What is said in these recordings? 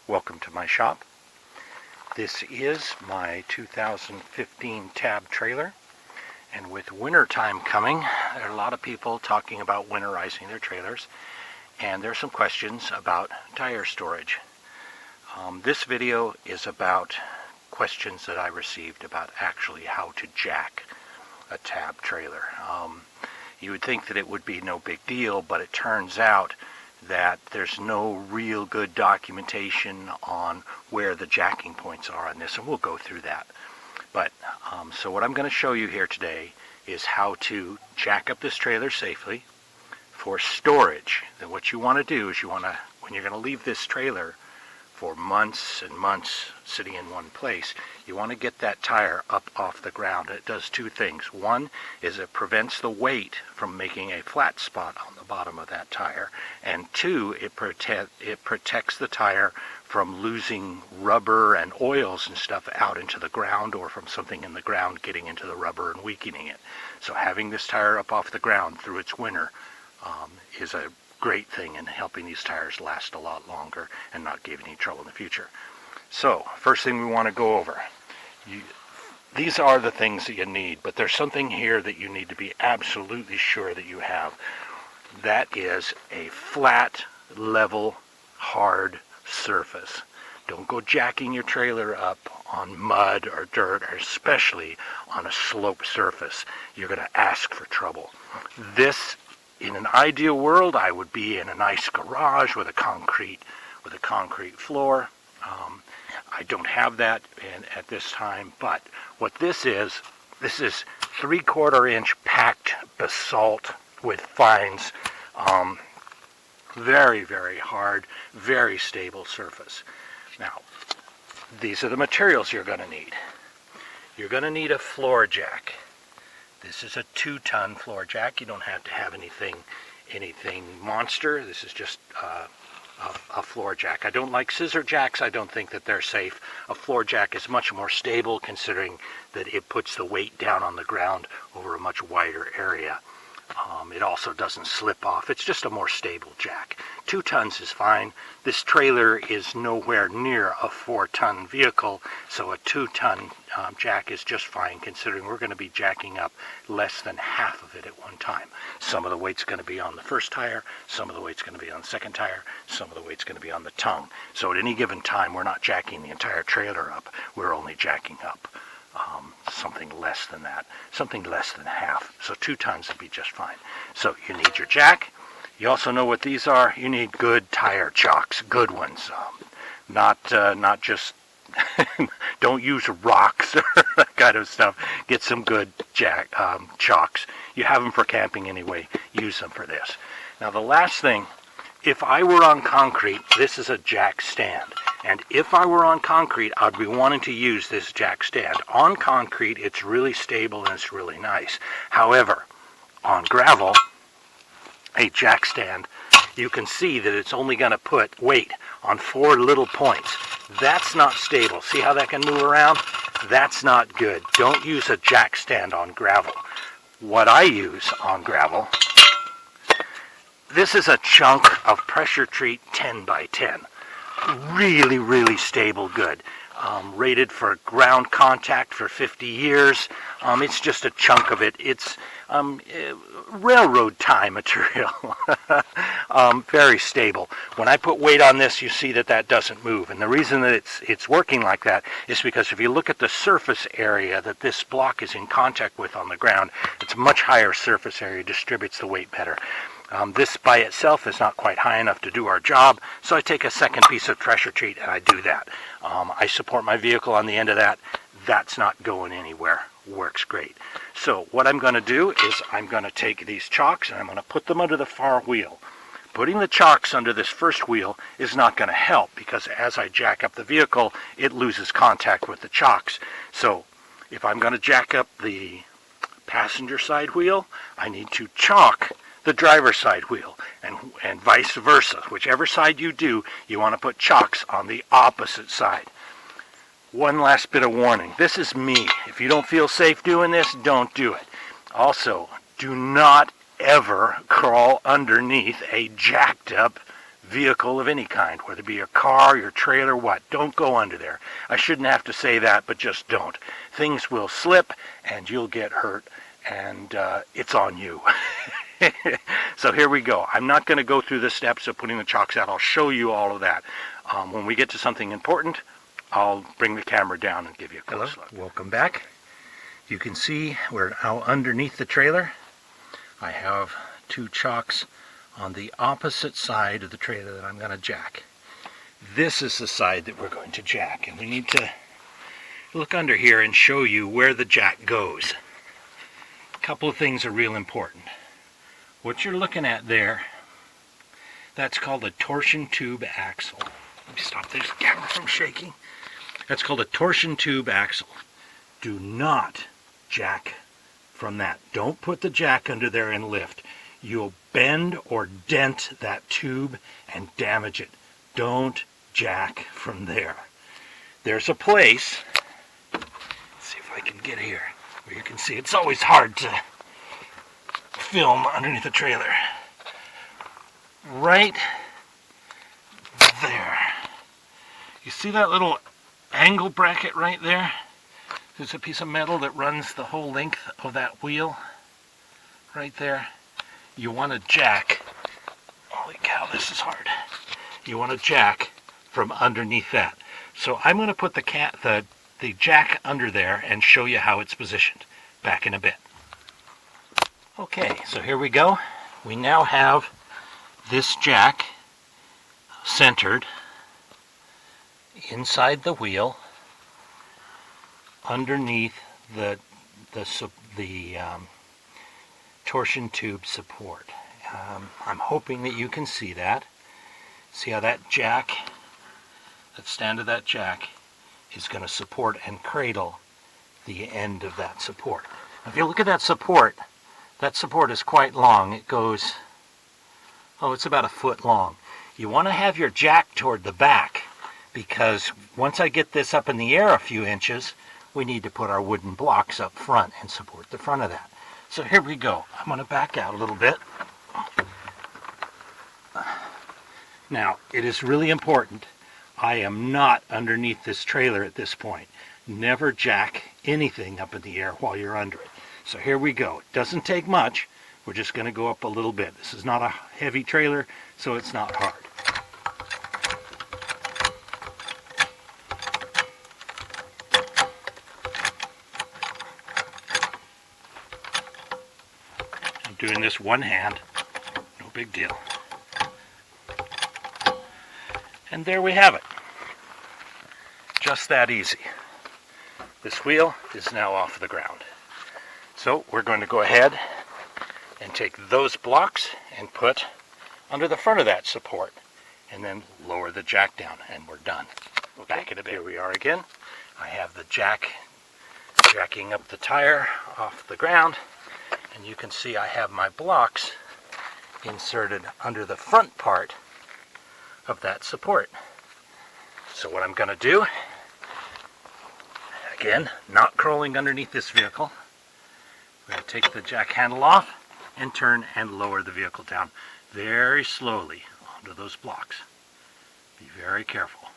Welcome to my shop. This is my 2015 Tab trailer, and with winter time coming, there are a lot of people talking about winterizing their trailers, and there's some questions about tire storage. This video is about questions that I received about actually how to jack a Tab trailer. You would think that it would be no big deal, but it turns out that there's no real good documentation on where the jacking points are on this, and we'll go through that. But so what I'm going to show you here today is how to jack up this trailer safely for storage. Then what you want to do is when you're going to leave this trailer for months and months sitting in one place, you want to get that tire up off the ground. It does two things. One is it prevents the weight from making a flat spot on the bottom of that tire, and two, it protects the tire from losing rubber and oils and stuff out into the ground, or from something in the ground getting into the rubber and weakening it. So having this tire up off the ground through its winter is a great thing in helping these tires last a lot longer and not give any trouble in the future. So first thing we want to go over, these are the things that you need, but there's something here that you need to be absolutely sure that you have. That is a flat, level, hard surface. Don't go jacking your trailer up on mud or dirt, or especially on a sloped surface. You're going to ask for trouble. This, in an ideal world, I would be in a nice garage with a concrete floor. I don't have that at this time, but what this is 3/4 inch packed basalt with fines. Very, very hard, very stable surface. Now, these are the materials you're going to need. You're going to need a floor jack. This is a 2-ton floor jack. You don't have to have anything monster. This is just a floor jack. I don't like scissor jacks. I don't think that they're safe. A floor jack is much more stable, considering that it puts the weight down on the ground over a much wider area. It also doesn't slip off. It's just a more stable jack. 2 tons is fine. This trailer is nowhere near a 4-ton vehicle, so a 2-ton jack is just fine, considering we're going to be jacking up less than half of it at one time. Some of the weight's going to be on the first tire, some of the weight's going to be on the second tire, some of the weight's going to be on the tongue. So at any given time, we're not jacking the entire trailer up. We're only jacking up something less than that, something less than half. So 2 tons would be just fine. So you need your jack. You also know what these are. You need good tire chocks, good ones. Not just don't use rocks or that kind of stuff. Get some good chocks. You have them for camping anyway. Use them for this. Now the last thing, if I were on concrete, this is a jack stand. And if I were on concrete, I'd be wanting to use this jack stand. On concrete, it's really stable and it's really nice. However, on gravel, a jack stand, you can see that it's only going to put weight on 4 little points. That's not stable. See how that can move around? That's not good. Don't use a jack stand on gravel. What I use on gravel, this is a chunk of pressure treat 10 by 10. Really, really stable, good. rated for ground contact for 50 years. It's just a chunk of it. It's railroad tie material. Very stable. When I put weight on this, you see that that doesn't move. And the reason that it's working like that is because if you look at the surface area that this block is in contact with on the ground, it's a much higher surface area, distributes the weight better. This by itself is not quite high enough to do our job, so I take a second piece of pressure treat and I do that. I support my vehicle on the end of that. That's not going anywhere. Works great. So what I'm going to do is I'm going to take these chocks and I'm going to put them under the far wheel. Putting the chocks under this first wheel is not going to help because as I jack up the vehicle, it loses contact with the chocks. So if I'm going to jack up the passenger side wheel, I need to chock the driver's side wheel, and vice versa. Whichever side you do, you want to put chocks on the opposite side. One last bit of warning. This is me. If you don't feel safe doing this, don't do it. Also, do not ever crawl underneath a jacked up vehicle of any kind, whether it be your car, your trailer, what. Don't go under there. I shouldn't have to say that, but just don't. Things will slip and you'll get hurt, and it's on you. So here we go. I'm not going to go through the steps of putting the chocks out. I'll show you all of that. When we get to something important, I'll bring the camera down and give you a close look. Welcome back. You can see we're now underneath the trailer. I have two chocks on the opposite side of the trailer that I'm going to jack. This is the side that we're going to jack, and we need to look under here and show you where the jack goes. A couple of things are real important. What you're looking at there, that's called a torsion tube axle. Let me stop this camera from shaking. That's called a torsion tube axle. Do not jack from that. Don't put the jack under there and lift. You'll bend or dent that tube and damage it. Don't jack from there. There's a place, let's see if I can get here, where you can see. It's always hard to film underneath the trailer. Right there. You see that little angle bracket right there? There's a piece of metal that runs the whole length of that wheel. Right there. You want to jack. Holy cow, this is hard. You want to jack from underneath that. So I'm going to put the jack under there and show you how it's positioned. Back in a bit. Okay, so here we go. We now have this jack centered inside the wheel underneath the torsion tube support. I'm hoping that you can see that. See how that jack, that stand of that jack, is going to support and cradle the end of that support. If you look at that support is quite long. It goes, it's about a foot long. You want to have your jack toward the back because once I get this up in the air a few inches, we need to put our wooden blocks up front and support the front of that. So here we go. I'm going to back out a little bit. Now, it is really important. I am not underneath this trailer at this point. Never jack anything up in the air while you're under it. So here we go. It doesn't take much. We're just going to go up a little bit. This is not a heavy trailer, so it's not hard. I'm doing this one hand. No big deal. And there we have it. Just that easy. This wheel is now off the ground. So we're going to go ahead and take those blocks and put under the front of that support and then lower the jack down and we're done. Okay. Back in a bit. Here we are again. I have the jacking up the tire off the ground, and you can see I have my blocks inserted under the front part of that support. So what I'm going to do, again, not crawling underneath this vehicle, I'm going to take the jack handle off and turn and lower the vehicle down very slowly onto those blocks. Be very careful.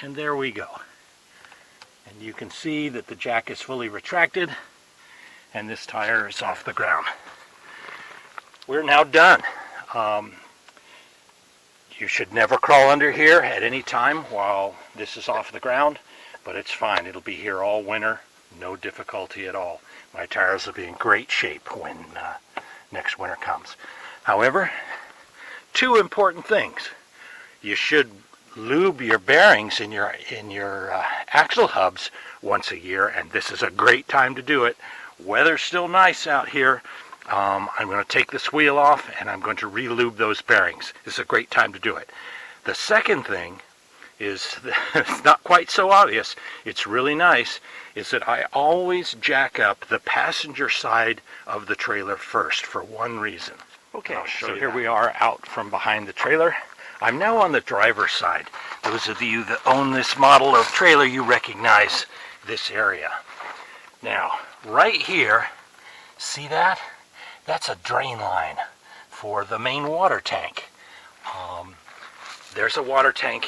And there we go. And you can see that the jack is fully retracted and this tire is off the ground. We're now done. You should never crawl under here at any time while this is off the ground, but it's fine. It'll be here all winter, no difficulty at all. My tires will be in great shape when next winter comes. However, two important things. You should lube your bearings in your axle hubs once a year, and this is a great time to do it. Weather's still nice out here. I'm going to take this wheel off and I'm going to re-lube those bearings. This is a great time to do it. The second thing is, it's not quite so obvious, it's really nice, is that I always jack up the passenger side of the trailer first for one reason. Okay, so here we are out from behind the trailer. I'm now on the driver's side. Those of you that own this model of trailer, you recognize this area. Now, right here, see that? That's a drain line for the main water tank. There's a water tank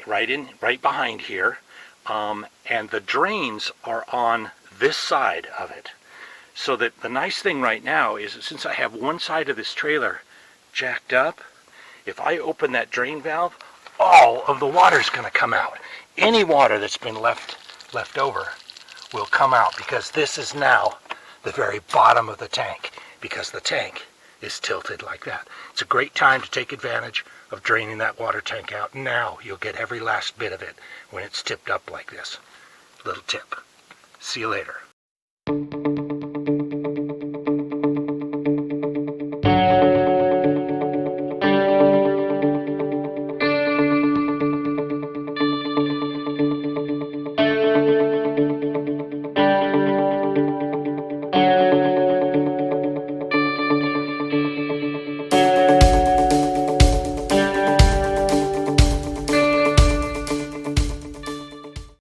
right behind here, and the drains are on this side of it. So that the nice thing right now is that since I have one side of this trailer jacked up, if I open that drain valve, all of the water is going to come out. Any water that's been left over will come out, because this is now the very bottom of the tank, because the tank is tilted like that. It's a great time to take advantage of draining that water tank out. Now you'll get every last bit of it when it's tipped up like this. Little tip. See you later.